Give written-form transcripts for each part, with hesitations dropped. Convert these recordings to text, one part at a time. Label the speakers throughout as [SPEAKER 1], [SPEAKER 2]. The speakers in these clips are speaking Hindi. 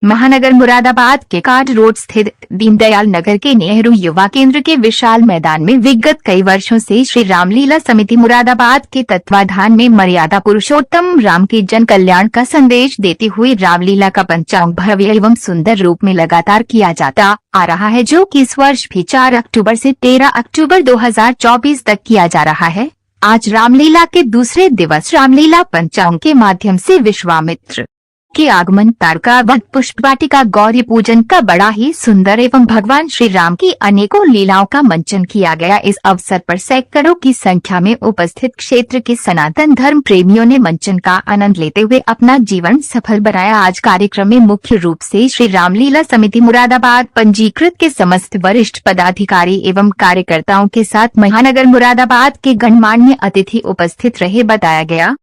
[SPEAKER 1] महानगर मुरादाबाद के कार्ड रोड स्थित दीनदयाल नगर के नेहरू युवा केंद्र के विशाल मैदान में विगत कई वर्षों से श्री रामलीला समिति मुरादाबाद के तत्वाधान में मर्यादा पुरुषोत्तम राम के जन कल्याण का संदेश देती हुई रामलीला का पंचांग भव्य एवं सुंदर रूप में लगातार किया जाता आ रहा है, जो कि इस वर्ष भी 4 अक्टूबर से 13 अक्टूबर 2024 तक किया जा रहा है। आज रामलीला के दूसरे दिवस रामलीला पंचांग के माध्यम से विश्वामित्र के आगमन, तारका वध, पुष्प वाटिका, गौरी पूजन का बड़ा ही सुंदर एवं भगवान श्री राम की अनेकों लीलाओं का मंचन किया गया। इस अवसर पर सैकड़ों की संख्या में उपस्थित क्षेत्र के सनातन धर्म प्रेमियों ने मंचन का आनंद लेते हुए अपना जीवन सफल बनाया। आज कार्यक्रम में मुख्य रूप से श्री रामलीला समिति मुरादाबाद पंजीकृत के समस्त वरिष्ठ पदाधिकारी एवं कार्यकर्ताओं के साथ महानगर मुरादाबाद के गणमान्य अतिथि उपस्थित रहे। बताया गया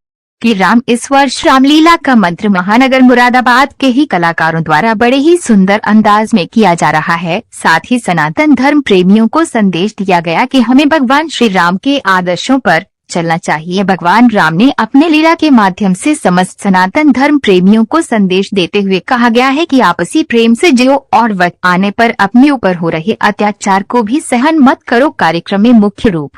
[SPEAKER 1] कि राम इस वर्ष रामलीला का मंत्र महानगर मुरादाबाद के ही कलाकारों द्वारा बड़े ही सुंदर अंदाज में किया जा रहा है। साथ ही सनातन धर्म प्रेमियों को संदेश दिया गया कि हमें भगवान श्री राम के आदर्शों पर चलना चाहिए। भगवान राम ने अपने लीला के माध्यम से समस्त सनातन धर्म प्रेमियों को संदेश देते हुए कहा गया है कि आपसी प्रेम से जियो और वक्त आने पर अपने ऊपर हो रहे अत्याचार को भी सहन मत करो। कार्यक्रम में मुख्य रूप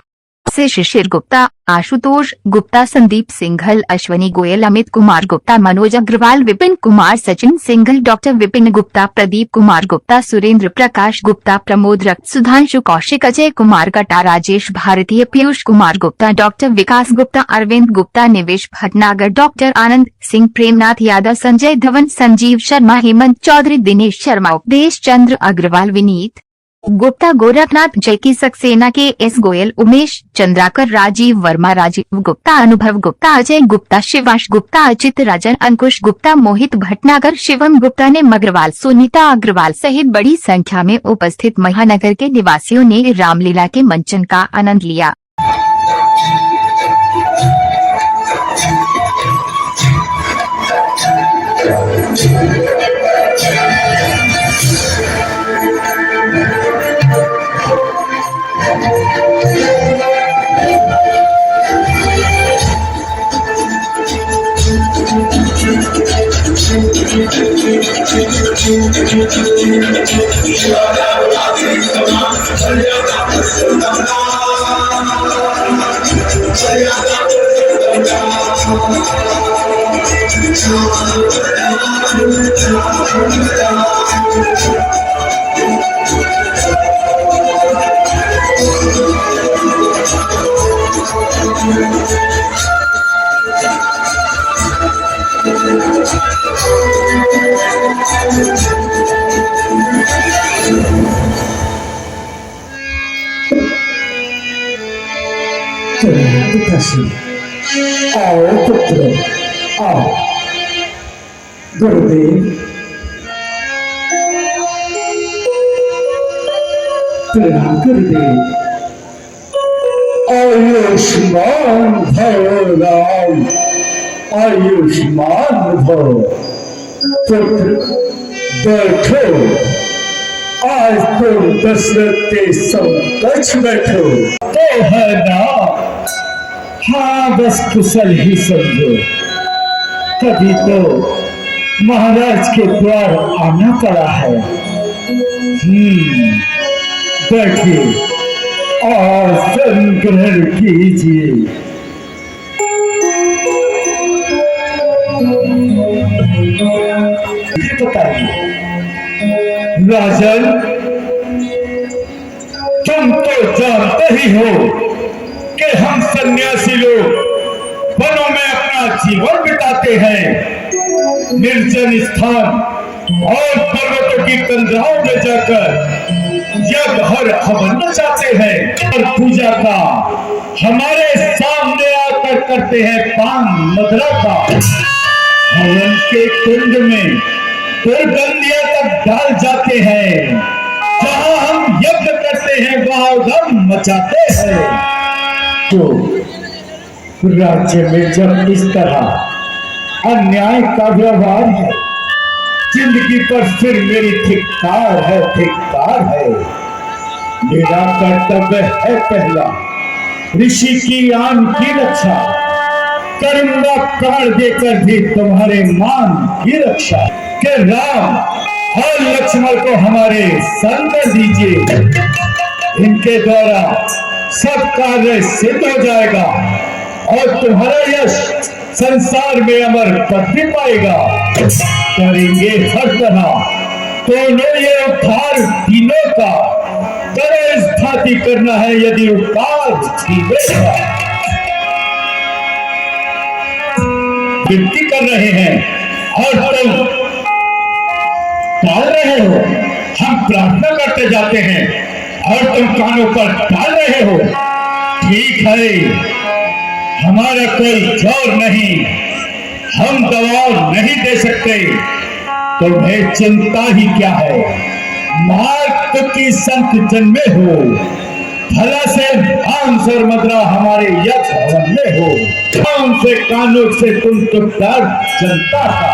[SPEAKER 1] से शिशिर गुप्ता, आशुतोष गुप्ता, संदीप सिंघल, अश्वनी गोयल, अमित कुमार गुप्ता, मनोज अग्रवाल, विपिन कुमार, सचिन सिंघल, डॉक्टर विपिन गुप्ता, प्रदीप कुमार गुप्ता, सुरेंद्र प्रकाश गुप्ता, प्रमोद रक्त, सुधांशु कौशिक, अजय कुमार कटा, राजेश भारतीय, पीयूष कुमार गुप्ता, डॉक्टर विकास गुप्ता, अरविंद गुप्ता, निवेश भटनागर, डॉक्टर आनंद सिंह, प्रेमनाथ यादव, संजय धवन, संजीव शर्मा, हेमंत चौधरी, दिनेश शर्मा, उपदेश चंद्र अग्रवाल, विनीत गुप्ता, गोरखनाथ, जयकी सक्सेना, के एस गोयल, उमेश चंद्राकर, राजीव वर्मा, राजीव गुप्ता, अनुभव गुप्ता, अजय गुप्ता, शिवाश गुप्ता, अजित राजन, अंकुश गुप्ता, मोहित भटनागर, शिवम गुप्ता ने अग्रवाल, सुनीता अग्रवाल सहित बड़ी संख्या में उपस्थित महानगर के निवासियों ने रामलीला के मंचन का आनंद लिया।
[SPEAKER 2] आओ पुत्र, आओ। गुरुदेव, प्रणाम गुरुदेव। आयुष्मान भव राम, आयुष्मान भव। पुत्र बैठो, आज तुम दशरथ के समकक्ष बैठो। तो है ना, हाँ बस कुशल ही समझो। तभी तो महाराज के द्वार आना पड़ा है। बैठिए और संग्रहण कीजिए। बताइए राजन, तुम तो जानते ही हो कि हम सन्यासी लोग वनों में अपना जीवन बिताते हैं। निर्जन स्थान और पर्वतों की तंद्राओं में जाकर यज्ञ और हवन मचाते हैं और पूजा का हमारे सामने आकर करते हैं पान मदरा का। हवन के कुंड में दुर्गंधियां तक डाल जाते हैं। जहां हम यज्ञ करते हैं वहां उधम मचाते हैं। तो राज्य में जब इस तरह अन्याय का व्यवहार है, जिंदगी पर फिर मेरी धिक्कार है, धिक्कार है। मेरा कर्तव्य है पहला ऋषि की आन की रक्षा, करुणा कमल देकर भी तुम्हारे मान की रक्षा के राम और लक्ष्मण को हमारे संग कर दीजिए। इनके द्वारा सब कार्य सिद्ध हो जाएगा और तुम्हारा यश संसार में अमर पद भी पाएगा। करेंगे हर तरह दोनों ये उद्धार तीनों का करे, इस भांति करना है यदि उपकार जीवेगा। विनती कर रहे हैं और तुम टाल रहे हो। हम प्रार्थना करते जाते हैं और तुम कानों पर डाल रहे हो। ठीक है, हमारा कोई जोर नहीं, हम दबाव नहीं दे सकते। तुम्हें चिंता ही क्या है? मार्ग की संत जन्मे हो, भला से आंस और मदरा हमारे यक्ष भवन में हो। कौन से कानों से तुम तो डर जनता का।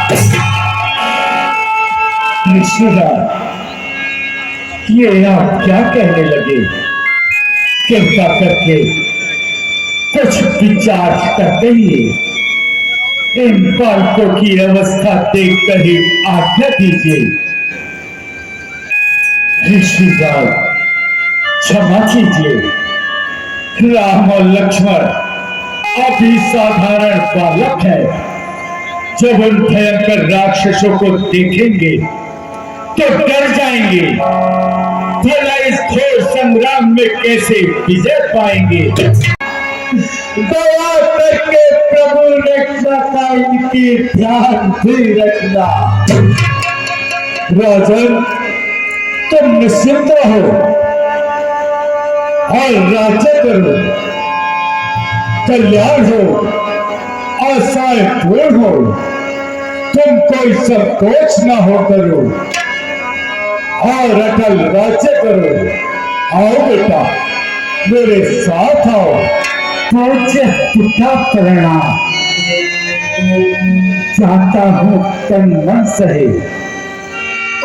[SPEAKER 2] ये आप क्या कहने लगे? कृपा करके कुछ विचार करते ही इन बालकों की अवस्था देखकर ही आज्ञा दीजिए। ऋषिराज क्षमा कीजिए। राम और लक्ष्मण अभी साधारण बालक है। जब उन भयंकर राक्षसों को देखेंगे तो डर जाएंगे। भला इस घोर संग्राम में कैसे विजय पाएंगे? दया करके प्रभु रक्षा का इनकी ध्यान भी रखना। राजन, तुम निश्चिंत रहो और राज्य करो, कल्याण हो, आशाएं पूर्ण हो। तुम कोई संकोच न हो करो और अटल राज्य करो। आओ बेटा, मेरे साथ आओ। पूज्य पिता प्रणाम। चाहता हूँ तन मन सहे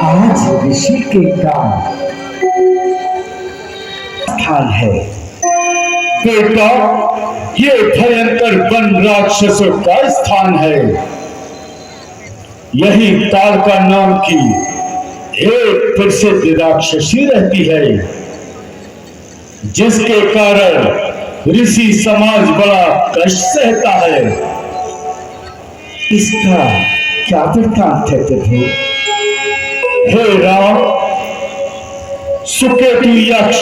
[SPEAKER 2] आज ऋषि के काम स्थान है। बेटा, ये भयंकर वन राक्षसों का स्थान है। यही तारका नाम की एक प्रसिद्ध राक्षसी रहती है, जिसके कारण ऋषि समाज बड़ा कष्ट सहता है। इसका क्या वृत्तांत है प्रभु? हे राम, सुकेतु यक्ष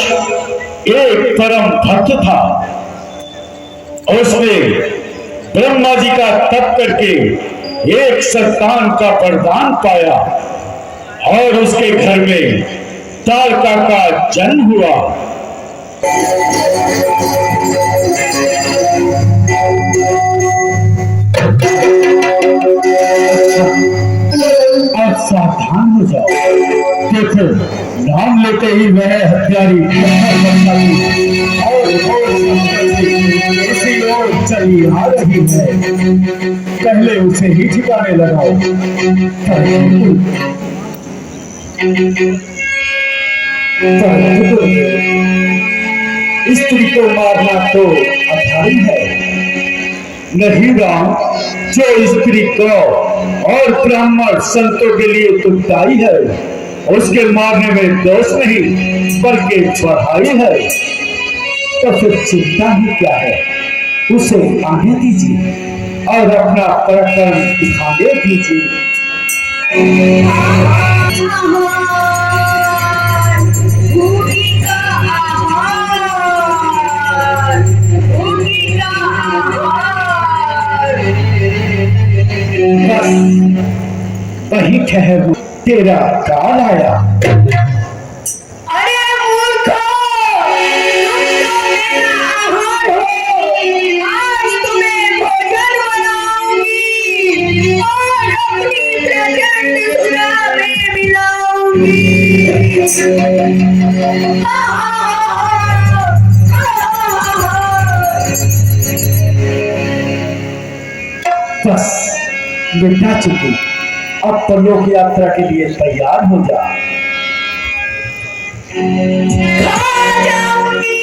[SPEAKER 2] एक परम भक्त था। उसने ब्रह्मा जी का तप करके एक संतान का वरदान पाया और उसके घर में तारका का जन्म हुआ। अब सावधान हो जाओ। देखो, नाम लेते ही वह हथियारी और उसी ओर चली आ रही है। पहले उसे ही ठिकाने लगाओ। स्त्री को मारना तो अधर्म है। नहीं राम, जो स्त्री को और ब्राह्मण संतों के लिए दुखदाई है, उसके मारने में दोष नहीं बल्कि बढ़ाई है। तो फिर चिंता ही क्या है? उसे आने दीजिए और अपना पराक्रम दिखाने दीजिए। वही ठहर, तेरा काल आया।
[SPEAKER 3] अरे मूर्खों, आज तुम्हें भोजन बनाऊंगी और अपनी प्रचंड सुधा में मिलाऊंगी।
[SPEAKER 2] बस मिटा चुकी। अब परलोक यात्रा के लिए तैयार हो जा।
[SPEAKER 3] खा जाऊंगी।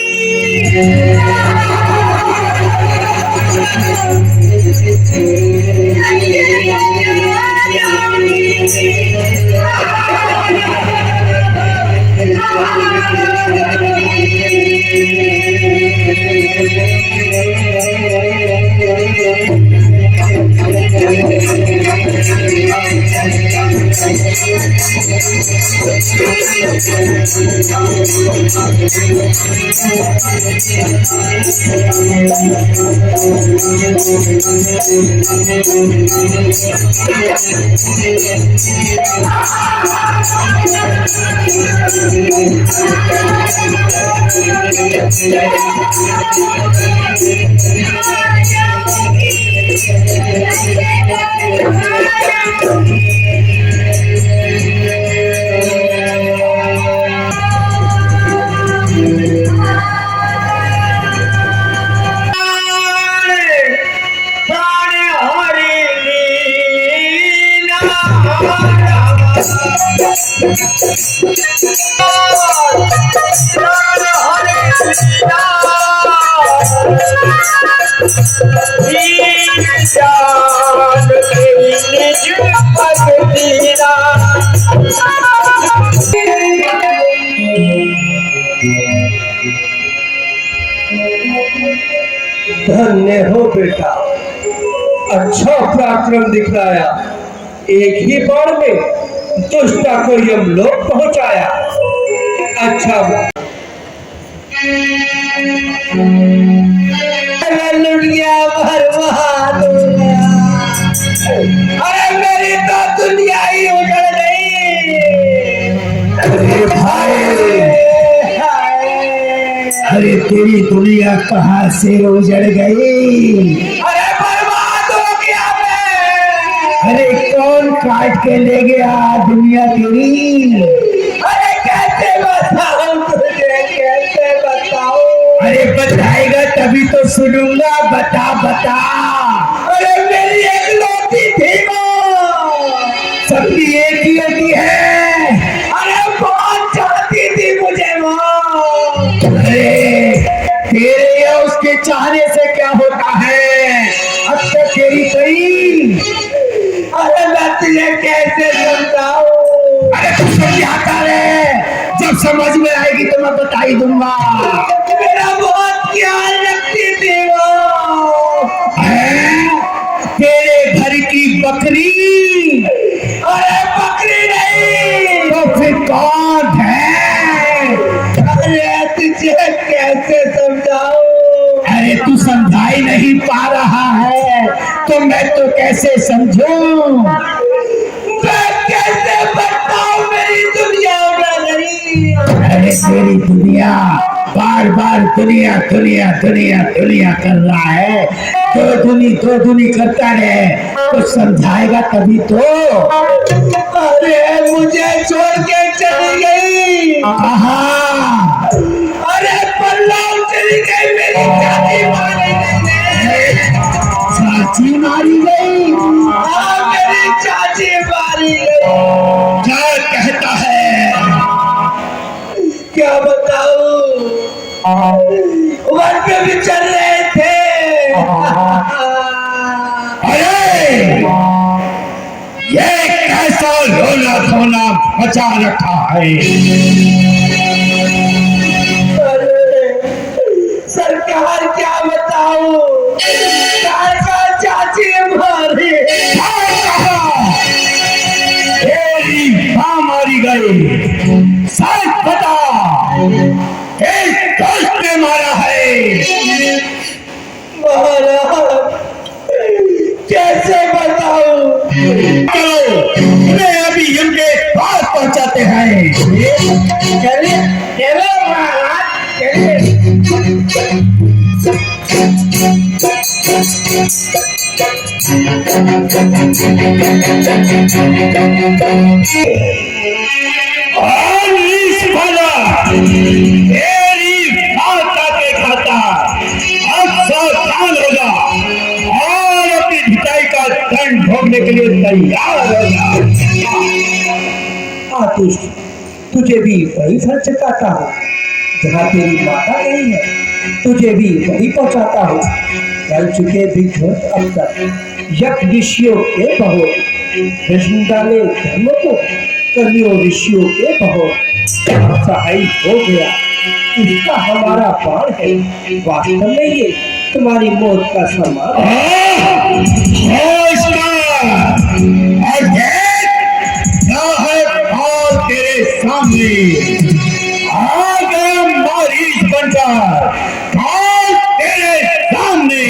[SPEAKER 4] धन्य हो बेटा, अच्छा पराक्रम दिखलाया। एक ही बार में दुष्टा को यमलोक पहुंचाया। अच्छा लुट गया, बर्बाद हो गया। अरे मेरी तो दुनिया ही उजड़ गई।
[SPEAKER 2] अरे भाई, अरे तेरी दुनिया कहाँ से उजड़ गई?
[SPEAKER 4] अरे बर्बाद हो गया मैं।
[SPEAKER 2] अरे कौन काट के ले गया दुनिया तेरी?
[SPEAKER 4] अरे कैसे बताऊं तुझे, कैसे बताऊं?
[SPEAKER 2] अरे बताएगा तभी तो सुनूंगा, बता बता।
[SPEAKER 4] अरे मेरी एक लौती थी माँ,
[SPEAKER 2] सबकी एक ही होती है।
[SPEAKER 4] अरे बहुत चाहती थी मुझे माँ।
[SPEAKER 2] अरे तेरे या उसके चाहने से क्या होता है? अब तक तेरी कही।
[SPEAKER 4] अरे मैं तुझे कैसे समझाऊं?
[SPEAKER 2] अरे तू समझाता रहे, जब समझ में आएगी तो मैं बता ही दूंगा।
[SPEAKER 4] मेरा बहुत ख्याल रखती थी वो।
[SPEAKER 2] हैं? तेरे घर की बकरी?
[SPEAKER 4] अरे बकरी नहीं
[SPEAKER 2] तो फिर कौन है?
[SPEAKER 4] अरे तुझे कैसे समझाऊं?
[SPEAKER 2] अरे तू समझा ही नहीं पा रहा है तो मैं तो कैसे समझूं?
[SPEAKER 4] मैं कैसे बताऊं, मेरी दुनिया में नहीं।
[SPEAKER 2] अरे तेरी दुनिया बार बार दुनिया दुनिया दुनिया दुनिया कर रहा है। दो दुनी करता रहे तो समझाएगा तभी तो।
[SPEAKER 4] अरे मुझे छोड़ के चली गई।
[SPEAKER 2] कहाँ?
[SPEAKER 4] अरे पल्लव चली गई, मेरी चाची मारी गई।
[SPEAKER 2] चाची मारी गई?
[SPEAKER 4] हाँ, मेरी चाची मारी गई।
[SPEAKER 2] क्या कहता है?
[SPEAKER 4] क्या बताऊं? वन पे भी चल रहे थे।
[SPEAKER 2] अरे ये कैसा रोना धोना मचा रखा है?
[SPEAKER 4] अरे सरकार क्या बताऊं? सरकार चाची मारी।
[SPEAKER 2] तेरी माँ मारी गई, सच बता। एक दोस्त ने मारा है।
[SPEAKER 4] महाराज कैसे बताऊं?
[SPEAKER 2] चलो उन्हें अभी इनके पास पहुंचाते हैं।
[SPEAKER 4] चलिए चलो महाराज, चलिए।
[SPEAKER 2] और इस भला तेरी माता के खाता अब सावधान होगा और अपनी भिटाई का दंड भोगने के लिए तैयार हो जा।
[SPEAKER 4] आतुष, तुझे भी वही घर चकाता हूँ जहाँ तेरी माता नहीं है, तुझे भी वही पहुँचाता हूँ। कर चुके विध्वंस अब तक यक ऋषियों के बहुत विष्णु डाले धर्म को कवियों ऋषियों के बहुत सहाय हो गया इसका हमारा बाण है वास्तव में ये तुम्हारी मौत का समान
[SPEAKER 2] और तेरे सामने आ गया मारीच बनकर और तेरे सामने